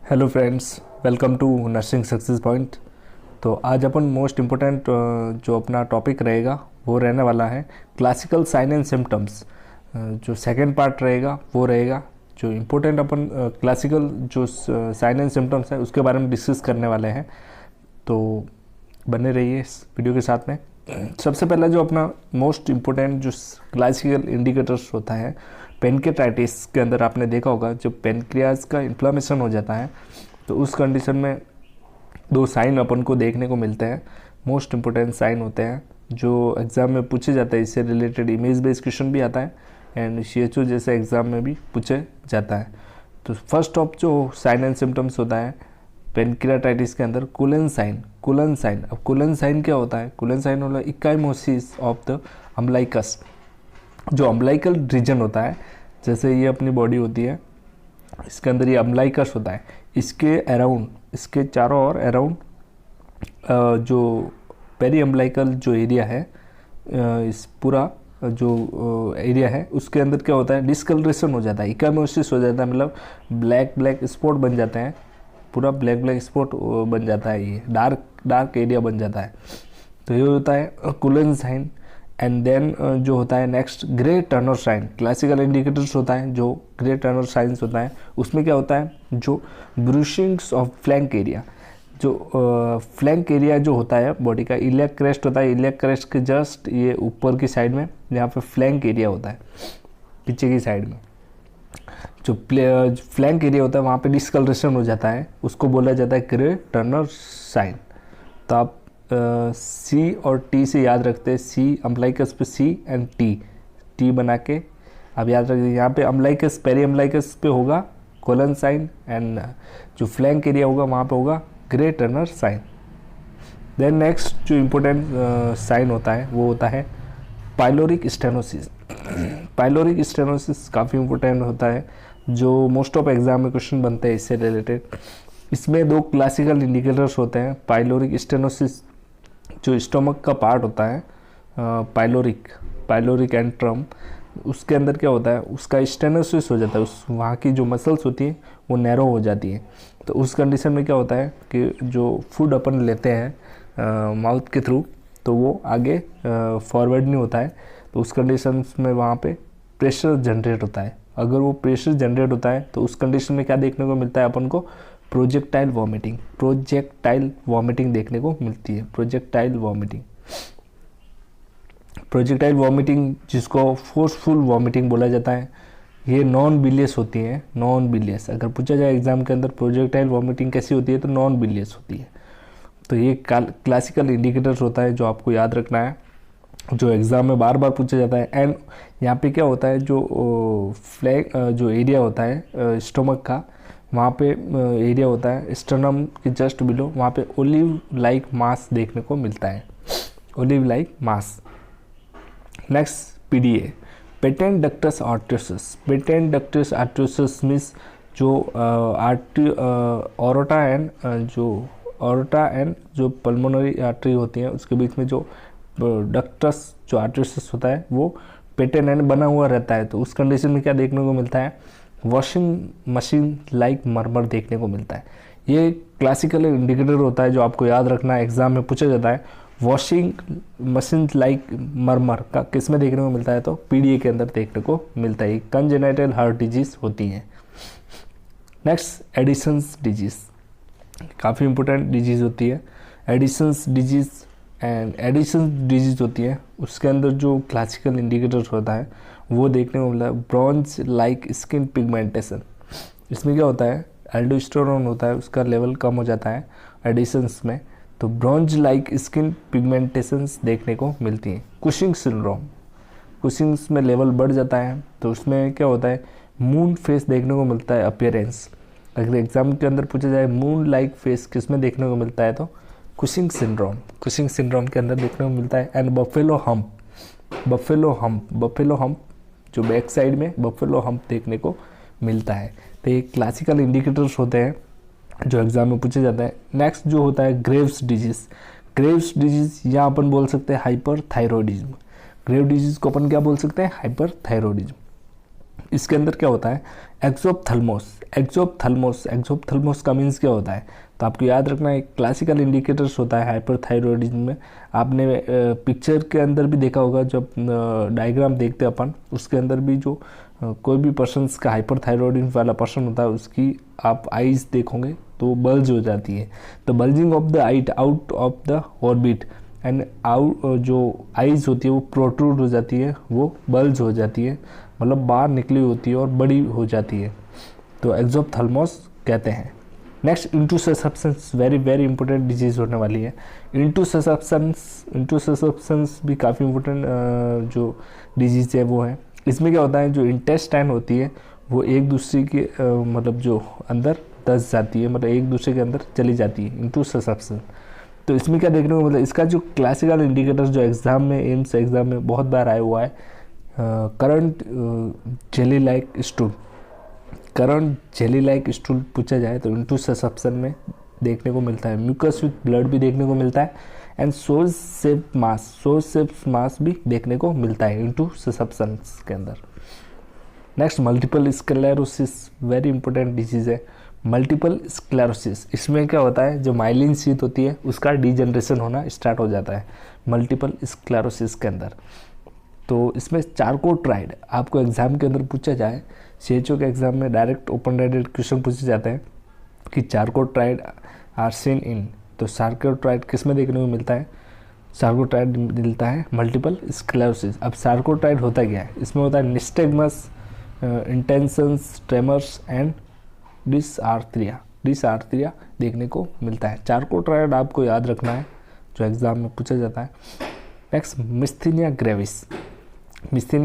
Hello friends, welcome to nursing success point. तो आज अपन most important जो अपना टॉपिक रहेगा वो रहने वाला है क्लासिकल साइन एंड सिम्टम्स। जो सेकंड पार्ट रहेगा वो रहेगा जो इम्पोर्टेंट अपन क्लासिकल जो साइन एंड सिम्टम्स है उसके बारे में डिस्कस करने वाले हैं। तो बने रहिए इस वीडियो के साथ में। सबसे पहला जो अपना मोस्ट इम्पोर्टेंट जो क्लासिकल इंडिकेटर्स होता है, पेनक्रियाटाइटिस के अंदर आपने देखा होगा जब पेनक्रियाज का इन्फ्लामेशन हो जाता है तो उस कंडीशन में दो साइन अपन को देखने को मिलते हैं। मोस्ट इम्पोर्टेंट साइन होते हैं जो एग्ज़ाम में पूछे जाते हैं। इससे रिलेटेड इमेज बेस्ड क्वेश्चन भी आता है एंड CHO जैसे एग्ज़ाम में भी पूछे जाता है। तो फर्स्ट ऑफ जो साइन एंड सिम्टम्स होता है पेनक्रियाटाइटिस के अंदर कुलन साइन। अब कुलन साइन क्या होता है? कुलन साइन होता है इकाइमोसिस ऑफ द अम्बलाइकस। जो अम्बलाइकल रीजन होता है, जैसे ये अपनी बॉडी होती है, इसके अंदर ये अम्बलाइकस होता है, इसके अराउंड, इसके चारों ओर अराउंड जो पेरी अम्बलाइकल जो एरिया है, इस पूरा जो एरिया है उसके अंदर क्या होता है डिस्कलरेशन हो जाता है, इकाइमोसिस हो जाता है, मतलब ब्लैक स्पॉट बन जाते हैं, पूरा ब्लैक स्पॉट बन जाता है, ये डार्क एरिया बन जाता है। तो ये होता है कुलन साइन। एंड देन जो होता है next Grey Turner sign. Classical indicators होता है जो ग्रे टर्नर साइंस होता है, उसमें क्या होता है जो ब्रूशिंग्स ऑफ फ्लैंक एरिया, जो फ्लैंक एरिया जो होता है बॉडी का, इलियक क्रेस्ट होता है, इलियक क्रेस्ट के जस्ट ये ऊपर की साइड में यहाँ पे फ्लैंक एरिया होता है, पीछे की साइड में जो फ्लैंक एरिया होता है वहाँ पे डिस्कलरेशन हो जाता है, उसको बोला जाता है ग्रे टर्नर साइन। तो आप C और T से याद रखते हैं, C अम्बलाइकस पे C एंड T बना के आप याद रखिए। यहाँ पे अम्बलाइकस पेरी अम्बलाइकस पे होगा कोलन साइन एंड जो फ्लैंक एरिया होगा वहाँ पे होगा Grey Turner sign. Then next जो इम्पोर्टेंट साइन होता है वो होता है पाइलोरिक स्टेनोसिस। पाइलोरिक स्टेनोसिस काफ़ी इम्पोर्टेंट होता है, जो मोस्ट ऑफ एग्जाम में क्वेश्चन बनते हैं इससे रिलेटेड। इसमें दो क्लासिकल इंडिकेटर्स होते हैं। पाइलोरिक स्टेनोसिस जो स्टोमक का पार्ट होता है, पाइलोरिक एंट्रम, उसके अंदर क्या होता है उसका स्टेनोसिस हो जाता है, उस वहाँ की जो मसल्स होती हैं वो नैरो हो जाती है। तो उस कंडीशन में क्या होता है कि जो फूड अपन लेते हैं माउथ के थ्रू तो वो आगे फॉरवर्ड नहीं होता है। तो उस कंडीशन में वहाँ पे प्रेशर जनरेट होता है। अगर वो प्रेशर जनरेट होता है तो उस कंडीशन में क्या देखने को मिलता है अपन को प्रोजेक्टाइल वॉमिटिंग देखने को मिलती है। प्रोजेक्टाइल वॉमिटिंग जिसको फोर्सफुल वॉमिटिंग बोला जाता है, ये नॉन बिलियस होती है। नॉन बिलियस अगर पूछा जाए एग्जाम के अंदर प्रोजेक्टाइल वॉमिटिंग कैसी होती है तो नॉन बिलियस होती है। तो ये क्लासिकल इंडिकेटर्स होता है जो आपको याद रखना है, जो एग्ज़ाम में बार बार पूछा जाता है। एंड यहाँ पे क्या होता है जो जो एरिया होता है स्टोमक का, वहाँ पे एरिया होता है स्टर्नम के जस्ट बिलो, वहाँ पे ओलिव लाइक मास देखने को मिलता है, olive like mass. Next PDA, patent ductus आर्टरियोसिस। Patent ductus आर्टरियोसिस means जो ऑरोटा एंड जो पल्मोनरी आर्टरी होती है उसके बीच में जो डक्टस जो आर्टरियोसिस होता है वो पेटेंट एंड बना हुआ रहता है। तो उस कंडीशन में क्या देखने को मिलता है वॉशिंग मशीन लाइक मरमर देखने को मिलता है। ये क्लासिकल इंडिकेटर होता है जो आपको याद रखना है, एग्जाम में पूछा जाता है। वॉशिंग मशीन लाइक मरमर का किस में देखने को मिलता है तो PDA के अंदर देखने को मिलता है। कंजेनाइटल हार्ट डिजीज होती हैं। नेक्स्ट एडिसन्स डिजीज, काफ़ी इंपॉर्टेंट डिजीज होती है Edison's disease. And Edison's disease होती है उसके अंदर जो क्लासिकल इंडिकेटर्स होता है वो देखने को मिलता है ब्रॉन्ज लाइक स्किन पिगमेंटेशन। इसमें क्या होता है एल्डोस्टेरोन होता है, उसका लेवल कम हो जाता है एडिसन्स में, तो ब्रॉन्ज लाइक स्किन पिगमेंटेशंस देखने को मिलती हैं। कुशिंग सिंड्रोम, कुशिंग्स में लेवल बढ़ जाता है तो उसमें क्या होता है मून फेस देखने को मिलता है अपीयरेंस। अगर एग्जाम के अंदर पूछा जाए मून लाइक फेस किस में देखने को मिलता है तो कुशिंग सिंड्रोम के अंदर देखने को मिलता है। एंड बफेलो हम्प जो बैक साइड में बफेलो हम्प देखने को मिलता है। तो ये क्लासिकल इंडिकेटर्स होते हैं जो एग्जाम में पूछे जाता है। नेक्स्ट जो होता है ग्रेव्स डिजीज या अपन बोल सकते हैं हाइपरथायरॉयडिज्म। ग्रेव डिजीज को अपन क्या बोल सकते हैं हाइपरथायरॉयडिज्म। इसके अंदर क्या होता है, एक्सोप्थल्मोस का मीन्स क्या होता है, तो आपको याद रखना है क्लासिकल इंडिकेटर्स होता है हाइपरथायरॉयडिज्म में। आपने पिक्चर के अंदर भी देखा होगा, जब डायग्राम देखते हैं अपन, उसके अंदर भी जो कोई भी पर्सन्स का हाइपरथायरॉयडिज्म वाला पर्सन होता है उसकी आप आईज देखोगे तो बल्ज हो जाती है। तो bulging of the eye out of the orbit and out, जो आइज होती है वो प्रोट्रूड हो जाती है, वो बल्ज हो जाती है, मतलब बाहर निकली होती है और बड़ी हो जाती है, तो एक्सोप्थल्मोस कहते हैं। Next intussusceptions, very very important disease होने वाली है। इंटूससेप्शंस भी काफ़ी इंपॉर्टेंट जो डिजीज़ है वो है। इसमें क्या होता है, जो इंटेस्टाइन होती है वो एक दूसरे के मतलब जो अंदर दस जाती है, मतलब एक दूसरे के अंदर चली जाती है, इंटूससेप्शन। तो इसमें क्या देखने को मतलब इसका जो क्लासिकल इंडिकेटर्स जो एग्ज़ाम में, एम्स एग्ज़ाम में बहुत बार आया हुआ है, currant jelly like stool, currant jelly like stool पूछा जाए तो इंटूससेप्शन में देखने को मिलता है। म्यूकस विथ ब्लड भी देखने को मिलता है, एंड सोज शेप मास भी देखने को मिलता है इंटूससेप्शन के अंदर। Next multiple sclerosis, very important disease है मल्टीपल स्क्लेरोसिस। इसमें क्या होता है, जो माइलिन शीथ होती है उसका डिजनरेशन होना स्टार्ट हो जाता है मल्टीपल स्क्लेरोसिस के अंदर। तो इसमें चारकोट्राइड आपको एग्ज़ाम के अंदर पूछा जाए, CHO के एग्ज़ाम में डायरेक्ट ओपन एंडेड क्वेश्चन पूछे जाते हैं कि चारकोट्राइड आर सीन इन, तो चारकोट्राइड किस में देखने को मिलता है, चारकोट्राइड मिलता है मल्टीपल स्क्लेरोसिस। अब चारकोट्राइड होता क्या है, इसमें होता है निस्टेगमस, इंटेंशंस, ट्रेमर्स एंड डिसआर्थरिया देखने को मिलता है। चारकोट्राइड आपको याद रखना है, जो एग्ज़ाम में पूछा जाता है। नेक्स्ट मिस्थीनिया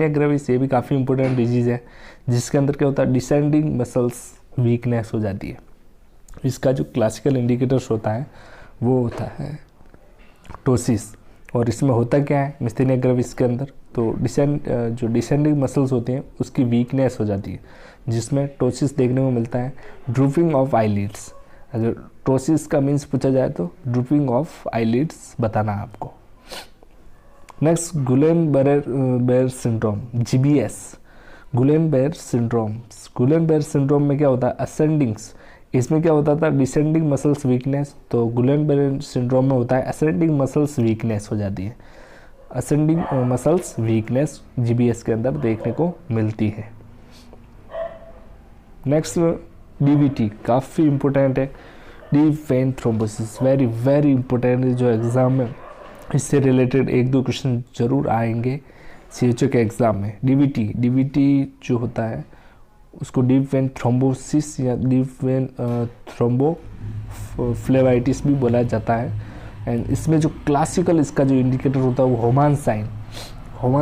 ग्रेविस, ये भी काफ़ी इंपॉर्टेंट डिजीज़ है, जिसके अंदर क्या होता है, डिसेंडिंग मसल्स वीकनेस हो जाती है। इसका जो क्लासिकल इंडिकेटर्स होता है वो होता है टोसिस, और इसमें होता क्या है मिस्थीनिया ग्रेविस के अंदर, तो जो डिसेंडिंग मसल्स होती हैं उसकी वीकनेस हो जाती है, जिसमें टोसिस देखने को मिलता है। ड्रूपिंग ऑफ आईलिड्स, अगर टोसिस का मीन्स पूछा जाए तो ड्रूपिंग ऑफ आईलिड्स बताना है आपको। Next Gulen-bear syndrome, GBS, Gulen-bear syndrome में क्या होता है, असेंडिंग्स, इसमें क्या होता था, डिसेंडिंग मसल्स वीकनेस, तो गुलेन-बेयर सिंड्रोम में होता है असेंडिंग मसल्स वीकनेस हो जाती है, असेंडिंग मसल्स वीकनेस GBS के अंदर देखने को मिलती है। नेक्स्ट DVT, काफ़ी इंपॉर्टेंट है, deep vein thrombosis, very very important है, जो एग्ज़ाम में इससे रिलेटेड एक दो क्वेश्चन जरूर आएंगे CHO के एग्ज़ाम में। DVT जो होता है उसको डीप वेन थ्रोम्बोसिस या डीप वेन थ्रोम्बोफ्लेबाइटिस भी बोला जाता है। एंड इसमें जो क्लासिकल इसका जो इंडिकेटर होता है वो होमान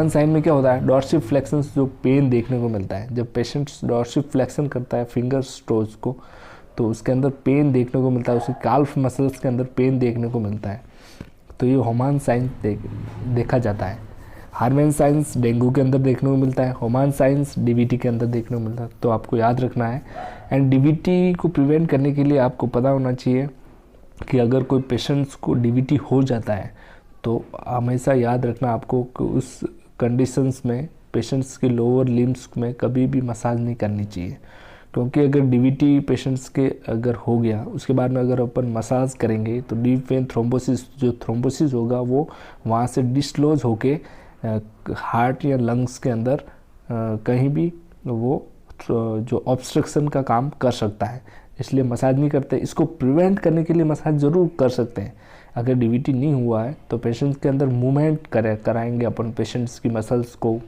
साइन में क्या होता है, डॉर्सिव फ्लेक्शन जो पेन देखने को मिलता है, जब पेशेंट डॉर्सिव फ्लेक्शन करता है फिंगर्स टोज को, तो उसके अंदर पेन देखने को मिलता है, उसके काल्फ मसल्स के अंदर पेन देखने को मिलता है, तो ये होमान साइन देखा जाता है। हार्मन साइंस डेंगू के अंदर देखने को मिलता है, होमान साइंस DVT के अंदर देखने को मिलता है, तो आपको याद रखना है। एंड DVT को प्रिवेंट करने के लिए आपको पता होना चाहिए कि अगर कोई पेशेंट्स को DVT हो जाता है तो हमेशा याद रखना आपको कि उस कंडीशंस में पेशेंट्स के लोअर लिम्स में कभी भी मसाज नहीं करनी चाहिए, क्योंकि अगर DVT पेशेंट्स के अगर हो गया उसके बाद में अगर अपन मसाज करेंगे तो डीप वेन थ्रोम्बोसिस, जो थ्रोम्बोसिस होगा वो वहाँ से डिस्क्लोज होके हार्ट या लंग्स के अंदर कहीं भी वो जो ऑब्स्ट्रक्शन का काम कर सकता है, इसलिए मसाज नहीं करते। इसको प्रिवेंट करने के लिए मसाज ज़रूर कर सकते हैं। अगर DVT नहीं हुआ है तो पेशेंट्स के अंदर मूवमेंट कराएंगे अपन पेशेंट्स की मसल्स को,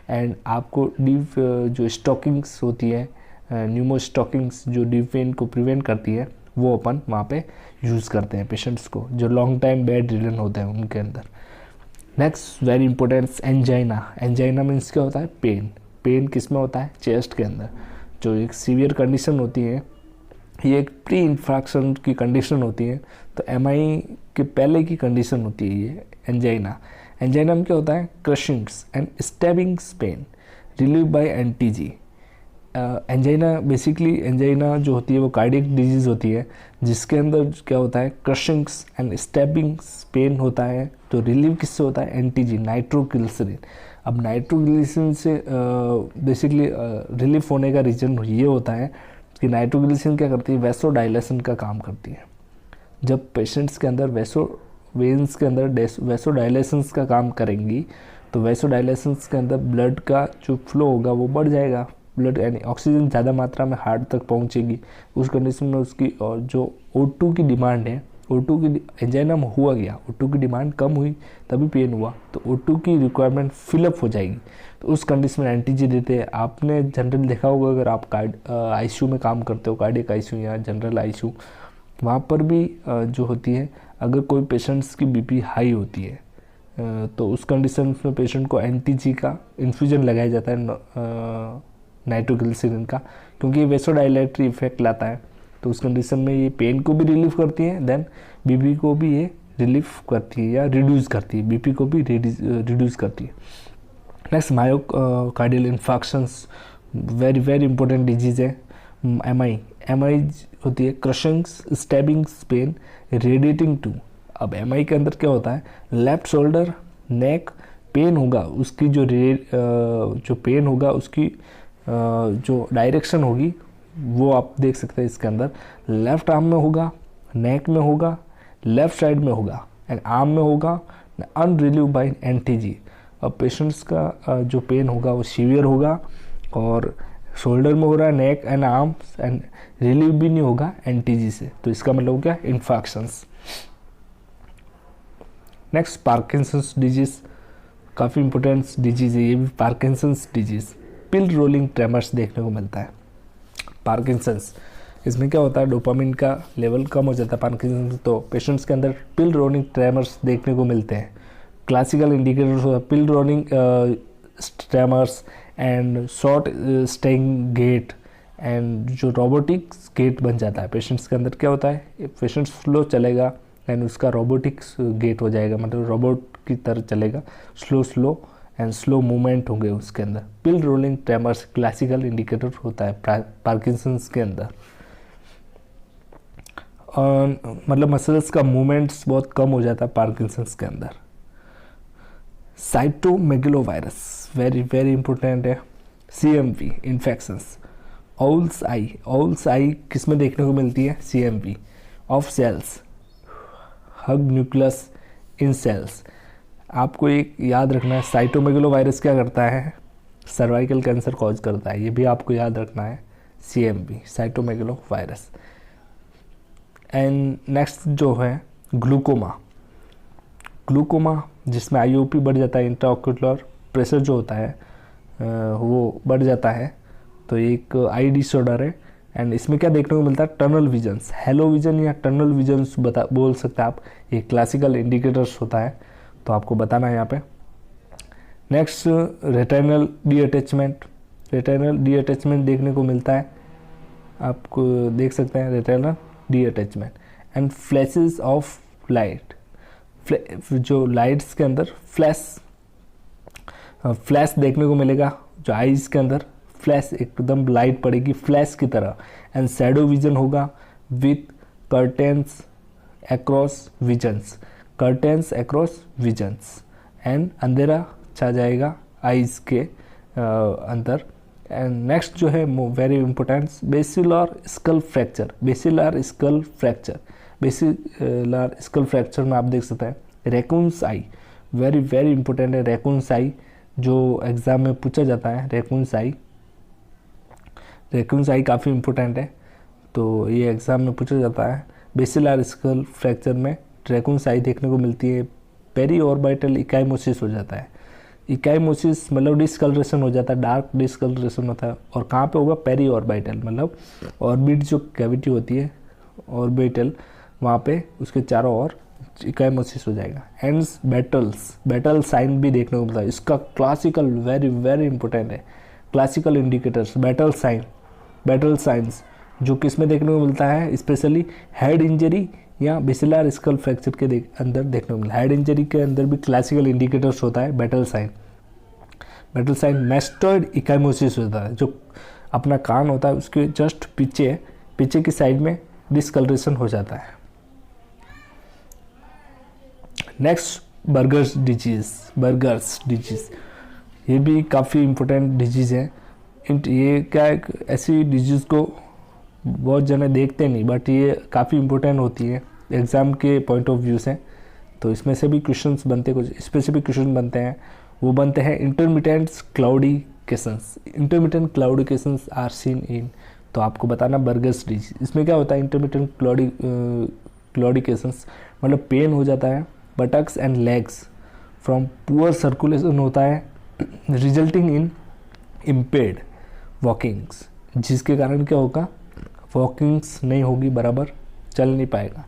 एंड आपको डीप जो स्टॉकिंग्स होती है, न्यूमो स्टॉकिंग्स जो डीप वेन को प्रिवेंट करती है, वो अपन वहाँ पे यूज़ करते हैं पेशेंट्स को जो लॉन्ग टाइम बेड रिडन होते हैं उनके अंदर। Next very important, angina means क्या होता है, पेन किस में होता है, चेस्ट के अंदर। जो एक सीवियर कंडीशन होती है, ये एक प्री इन्फेक्शन की कंडीशन होती है, तो MI के पहले की कंडीशन होती है ये एंजाइना में क्या होता है, crushings and stabbings pain relieve by NTG। Angina जो होती है वो कार्डियक डिजीज़ होती है, जिसके अंदर क्या होता है, क्रशिंग्स एंड स्टैबिंग्स पेन होता है, तो रिलीव किससे होता है, NTG, नाइट्रोग्लिसरीन। अब नाइट्रोग्लिसरीन से बेसिकली रिलीफ होने का रीज़न ये होता है कि नाइट्रोग्लिसरीन क्या करती है, वैसोडाइलेशन का काम करती है। जब पेशेंट्स के अंदर वेन्स के अंदर वैसोडाइलेशंस का काम करेंगी तो वैसोडाइलेशंस के अंदर ब्लड का जो फ्लो होगा वो बढ़ जाएगा, ब्लड यानी ऑक्सीजन ज़्यादा मात्रा में हार्ट तक पहुंचेगी। उस कंडीशन में उसकी और जो O2 की डिमांड है, O2 की एंजाइना में हुआ गया, O2 की डिमांड कम हुई तभी पेन हुआ, तो O2 की रिक्वायरमेंट फिलअप हो जाएगी। तो उस कंडीशन में एंटीजी देते हैं। आपने जनरल देखा होगा, अगर आप ICU में काम करते हो, कार्डियक ICU या जनरल ICU, वहाँ पर भी जो होती है, अगर कोई पेशेंट्स की BP हाई होती है तो उस कंडीशन में पेशेंट को एंटीजी का इन्फ्यूजन लगाया जाता है नाइट्रोग्लिसरीन का, क्योंकि ये वेसोडाइलेटरी इफेक्ट लाता है। तो उस कंडीशन में ये पेन को भी रिलीफ करती है, देन BP को भी ये रिलीफ करती है या रिड्यूस करती है, BP को भी रिड्यूस करती है। Next myocardial infarctions, very very important disease है। MI होती है crushing stabbing pain radiating to. अब MI के अंदर क्या होता है, लेफ्ट शोल्डर नेक पेन होगा, उसकी जो पेन होगा उसकी जो डायरेक्शन होगी वो आप देख सकते हैं इसके अंदर, लेफ्ट आर्म में होगा, नेक में होगा, लेफ्ट साइड में होगा एंड आर्म में होगा, अनरिलीव बाय एंटीजी। अब पेशेंट्स का जो पेन होगा वो सीवियर होगा और शोल्डर में हो रहा है, neck and arms, and relieve भी नहीं होगा एंटीजी से। तो इसका मतलब हो गया इन्फार्क्शंस। नेक्स्ट पार्किंसंस डिजीज़, काफ़ी इंपॉर्टेंट डिजीज़ है ये भी, पार्किंसंस डिजीज़। पिल रोलिंग ट्रेमर्स देखने को मिलता है पार्किंसंस। इसमें क्या होता है, डोपामिन का लेवल कम हो जाता है पार्किंसंस, तो पेशेंट्स के अंदर पिल रोलिंग ट्रेमर्स देखने को मिलते हैं। क्लासिकल इंडिकेटर्स होता है pill rolling tremors and short staying gait, and जो रोबोटिक्स गेट बन जाता है पेशेंट्स के अंदर। क्या होता है, पेशेंट स्लो चलेगा एंड उसका रोबोटिक्स गेट हो जाएगा, मतलब रोबोट की तरह चलेगा, स्लो एंड स्लो मूवमेंट होंगे उसके अंदर। पिल रोलिंग ट्रेमर्स क्लासिकल इंडिकेटर होता है पार्किंसंस के अंदर। मतलब मसल्स का मूवमेंट्स बहुत कम हो जाता है पार्किंसंस के अंदर। साइटोमेगलोवायरस वेरी वेरी इंपॉर्टेंट है। CMV infections. ऑल्स आई किस में देखने को मिलती है, CMV of cells, huge nucleus in cells. आपको एक याद रखना है, साइटोमेगलोवायरस क्या करता है, सर्वाइकल कैंसर कॉज करता है, ये भी आपको याद रखना है, CMV साइटोमेगलोवायरस। एंड नेक्स्ट जो है ग्लूकोमा जिसमें IOP बढ़ जाता है, इंट्राऑक्यूलर प्रेशर जो होता है वो बढ़ जाता है, तो एक आई डिसऑर्डर है। एंड इसमें क्या देखने को मिलता है, टनल विजन्स, हेलो विजन या टनल विजन्स बोल सकते हैं आप, ये क्लासिकल इंडिकेटर्स होता है, तो आपको बताना है यहाँ पे। नेक्स्ट रेटिनल डीअटैचमेंट देखने को मिलता है, आपको देख सकते हैं retinal detachment. And flashes of light, जो लाइट्स के अंदर फ्लैश देखने को मिलेगा, जो आईज के अंदर फ्लैश एकदम लाइट पड़ेगी फ्लैश की तरह। एंड शैडो विजन होगा with curtains across visions, and अंधेरा छा जाएगा आईज के अंदर। एंड नेक्स्ट जो है very important, basilar skull fracture में आप देख सकते हैं रैकून्स आई, वेरी वेरी इंपॉर्टेंट है रैकून्स आई, जो एग्जाम में पूछा जाता है। रैकून्स आई काफ़ी इंपॉर्टेंट है, तो ये एग्जाम में पूछा जाता है। बेसिलर स्कल फ्रैक्चर में रैकून्स आई देखने को मिलती है। पेरी ऑर्बिटल इकाइमोसिस हो जाता है, इकाइमोसिस मतलब डिस्कलरेशन हो जाता है, डार्क डिस्कलरेशन होता है, और कहाँ पे होगा, पेरी ऑर्बिटल, मतलब ऑर्बिट जो कैविटी होती है ऑर्बिटल, वहाँ पे उसके चारों ओर इकाइमोसिस हो जाएगा। एंड्स बैटल साइन भी देखने को मिलता है, इसका क्लासिकल वेरी वेरी इंपॉर्टेंट है, क्लासिकल इंडिकेटर्स बैटल साइंस जो किस में देखने को मिलता है, स्पेशली हेड इंजरी या बेसिलर स्कल फ्रैक्चर के अंदर देखने को मिलता है। हेड इंजरी के अंदर भी क्लासिकल इंडिकेटर्स होता है बैटल साइन। मैस्टॉइड इकाइमोसिस होता है, जो अपना कान होता है उसके जस्ट पीछे की साइड में डिस्कलरेशन हो जाता है। नेक्स्ट बर्गर्स डिजीज, ये भी काफ़ी इम्पोर्टेंट डिजीज़ है। ये क्या है, ऐसी डिजीज़ को बहुत जने देखते नहीं, बट ये काफ़ी इम्पोर्टेंट होती है एग्ज़ाम के पॉइंट ऑफ व्यू से। तो इसमें से भी क्वेश्चंस बनते, कुछ स्पेसिफिक क्वेश्चन बनते हैं। वो बनते हैं intermittent claudications. Intermittent claudications are seen in, तो आपको बताना बर्गस डिजीज। इसमें क्या होता है, इंटरमिटेंट क्लाउडिकेशंस मतलब पेन हो जाता है buttocks and legs from poor circulation होता है, रिजल्टिंग इन इम्पेयर्ड वॉकिंग्स, जिसके कारण क्या होगा, वॉकिंग्स नहीं होगी, बराबर चल नहीं पाएगा।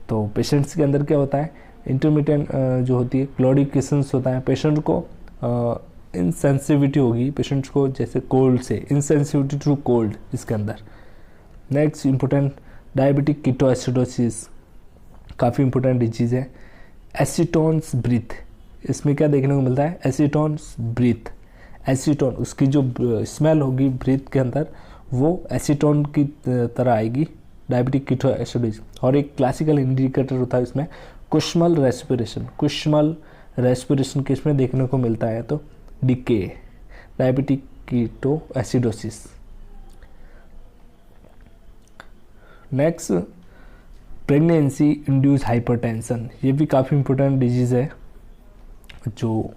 तो पेशेंट्स के अंदर क्या होता है, इंटरमिटेंट जो होती है क्लॉडिकेशंस होता है, पेशेंट को इनसेंसिटिविटी होगी, पेशेंट्स को जैसे कोल्ड से इनसेंसिटिविटी टू कोल्ड इसके अंदर। नेक्स्ट इंपॉर्टेंट डायबिटिक कीटोएसिडोसिस, काफ़ी इंपॉर्टेंट डिजीज़ है। एसीटोन्स ब्रीथ, इसमें क्या देखने को मिलता है, एसीटोन्स ब्रीथ, एसीटोन उसकी जो स्मेल होगी ब्रीथ के अंदर वो एसीटोन की तरह आएगी, डायबिटिक कीटोएसिडोसिस। और एक क्लासिकल इंडिकेटर होता है इसमें कुश्मल रेस्पिरेशन। कुश्मल रेस्पिरेशन किसमें देखने को मिलता है, तो DK, diabetic ketoacidosis. Next pregnancy induce hypertension, ये भी काफ़ी इंपॉर्टेंट डिजीज़ है जो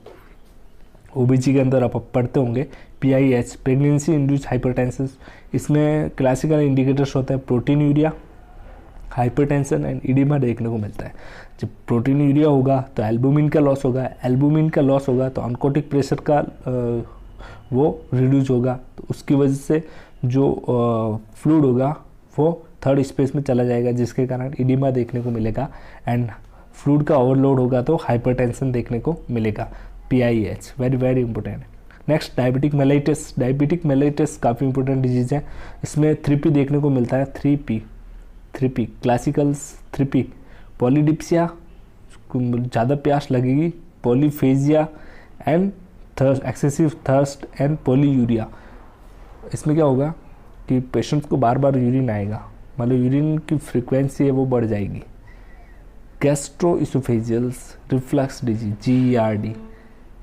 ओबीजी के अंदर आप पढ़ते होंगे। PIH, प्रेगनेंसी इंड्यूस हाइपरटेंशन, इसमें क्लासिकल इंडिकेटर्स होते हैं proteinuria, hypertension and oedema देखने को मिलता है। जब प्रोटीन यूरिया होगा तो एल्बुमिन का लॉस होगा, एल्बुमिन का लॉस होगा तो ऑनकोटिक प्रेशर का वो रिड्यूस होगा, तो उसकी वजह से जो फ्लूइड होगा वो थर्ड स्पेस में चला जाएगा, जिसके कारण इडिमा देखने को मिलेगा। एंड फ्लूइड का ओवरलोड होगा तो हाइपरटेंशन देखने को मिलेगा। PIH very very important. Next diabetic mellitus, diabetic mellitus काफ़ी इंपॉर्टेंट डिजीज़ है। इसमें 3P देखने को मिलता है, 3P क्लासिकल्स 3P, पॉलीडिप्सिया ज़्यादा प्यास लगेगी, polyphagia and thirst, excessive thirst and polyuria. इसमें क्या होगा कि पेशेंट्स को बार बार यूरिन आएगा, मतलब यूरिन की फ्रीक्वेंसी है वो बढ़ जाएगी। गैस्ट्रोइसोफेजियल्स रिफ्लक्स डिजीज GERD,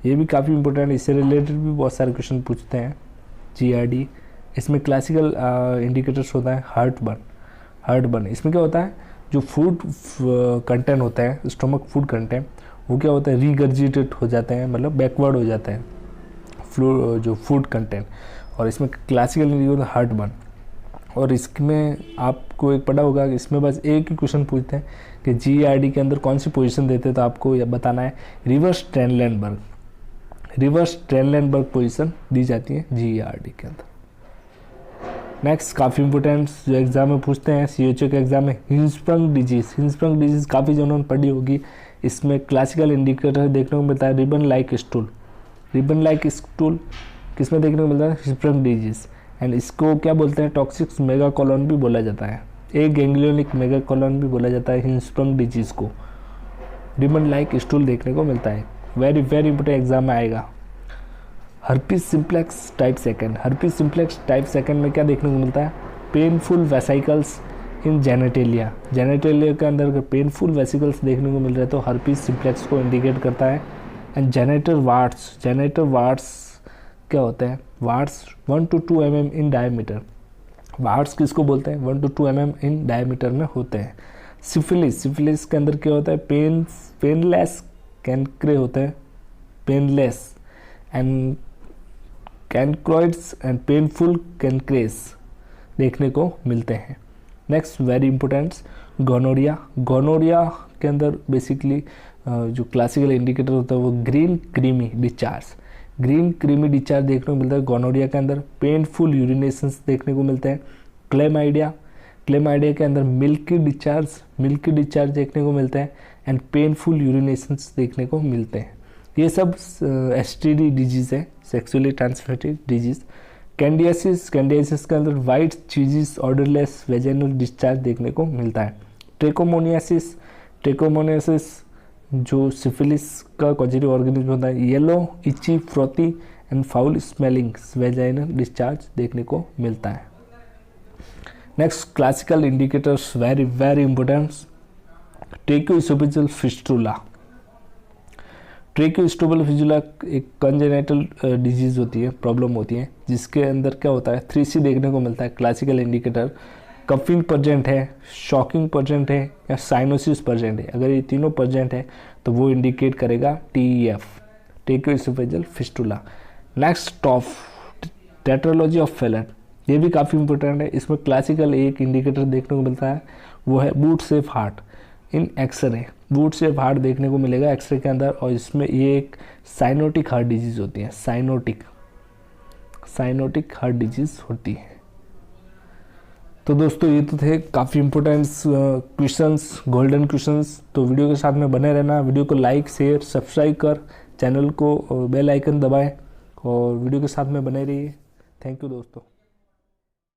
ये भी काफ़ी इंपॉर्टेंट है, इससे रिलेटेड भी बहुत सारे क्वेश्चन पूछते हैं। GERD, इसमें क्लासिकल इंडिकेटर्स होता है हार्ट बर्न। इसमें क्या होता है, जो फूड कंटेंट होता है, स्टोमक फूड कंटेंट, वो क्या होता है, रीगर्जिटेट हो जाते हैं, मतलब बैकवर्ड हो जाता है जो फूड कंटेंट। और इसमें क्लासिकल इंडिकेटर हार्ट बर्न। और इसमें आपको एक पढ़ा होगा कि इसमें बस एक ही क्वेश्चन पूछते हैं कि GERD के अंदर कौन सी पोजीशन देते हैं, तो आपको यह बताना है रिवर्स ट्रेनलैंडबर्ग पोजीशन दी जाती है GERD के अंदर। नेक्स्ट काफ़ी इंपॉर्टेंट जो एग्जाम में पूछते हैं, CHO के एग्जाम में, हिंस्प्रंग डिजीज़ काफ़ी जो उन्होंने पढ़ी होगी। इसमें क्लासिकल इंडिकेटर देखने को मिलता है रिबन लाइक स्टूल किसमें देखने को मिलता है, हिंस्प्रंग डिजीज़। एंड इसको क्या बोलते हैं, टॉक्सिक मेगाकोलोन भी बोला जाता है, एक गैंग्लियोनिक मेगाकोलोन भी बोला जाता है हिंस्प्रंग डिजीज़ को। रिबन लाइक स्टूल देखने को मिलता है, वेरी वेरी इंपॉर्टेंट एग्जाम में आएगा। हर्पीज सिम्प्लेक्स टाइप सेकेंड में क्या देखने को मिलता है, पेनफुल वेसिकल्स इन जेनेटेलिया के अंदर पेनफुल वेसिकल्स देखने को मिल रहे हैं तो हर्पीज सिम्प्लेक्स को इंडिकेट करता है। एंड जेनेटर वार्ड्स क्या होते हैं, warts 1 to 2 mm in diameter. Warts किसको बोलते हैं, 1 to 2 mm इन डायमीटर में होते हैं। सिफिलिस के अंदर क्या होता है, पेनलेस कैनक्रे होते हैं, पेनलेस एंड कैनक्रोइड्स एंड पेनफुल कैनक्रेस देखने को मिलते हैं। नेक्स्ट वेरी इंपॉर्टेंट गोनोरिया के अंदर बेसिकली जो क्लासिकल इंडिकेटर होता है वो ग्रीन क्रीमी डिस्चार्ज देखने को मिलता है गोनोरिया के अंदर। पेनफुल यूरिनेशंस देखने को मिलते हैं। क्लेमाइडिया के अंदर मिल्की डिस्चार्ज देखने को मिलते हैं एंड पेनफुल यूरिनेशंस देखने को मिलते हैं। ये सब STD डिजीज़ है, सेक्सुअली ट्रांसमिटेड डिजीज़। कैंडियासिस के अंदर वाइट चीजीज ऑर्डरलेस वेजाइनल डिस्चार्ज देखने को मिलता है। ट्रेकोमोनियासिस जो सिफिलिस का कॉजेटिव ऑर्गेनिज्म होता है, yellow itchy frothy and foul smelling vaginal discharge देखने को मिलता है। Next classical indicators very very important, tracheoesophageal fistula tracheostomal fistula एक कंजेनिटल डिजीज़ होती है, प्रॉब्लम होती है, जिसके अंदर क्या होता है 3C देखने को मिलता है क्लासिकल इंडिकेटर। कफिंग प्रेजेंट है, शॉकिंग प्रेजेंट है या साइनोसिस प्रेजेंट है। अगर ये तीनों प्रेजेंट है तो वो इंडिकेट करेगा TEF, tracheoesophageal fistula. Next top tetralogy of Fallot, ये भी काफ़ी इंपॉर्टेंट है। इसमें क्लासिकल एक इंडिकेटर देखने को मिलता है, वो है boot shaped heart in X-ray. Boot shaped heart देखने को मिलेगा एक्सरे के अंदर, और इसमें ये एक साइनोटिक हार्ट डिजीज़ होती है, साइनोटिक हार्ट डिजीज़ होती है। तो दोस्तों ये तो थे काफ़ी इंपॉर्टेंट क्वेश्चंस, गोल्डन क्वेश्चंस। तो वीडियो के साथ में बने रहना, वीडियो को लाइक शेयर सब्सक्राइब कर, चैनल को बेल आइकन दबाएं और वीडियो के साथ में बने रहिए। थैंक यू दोस्तों।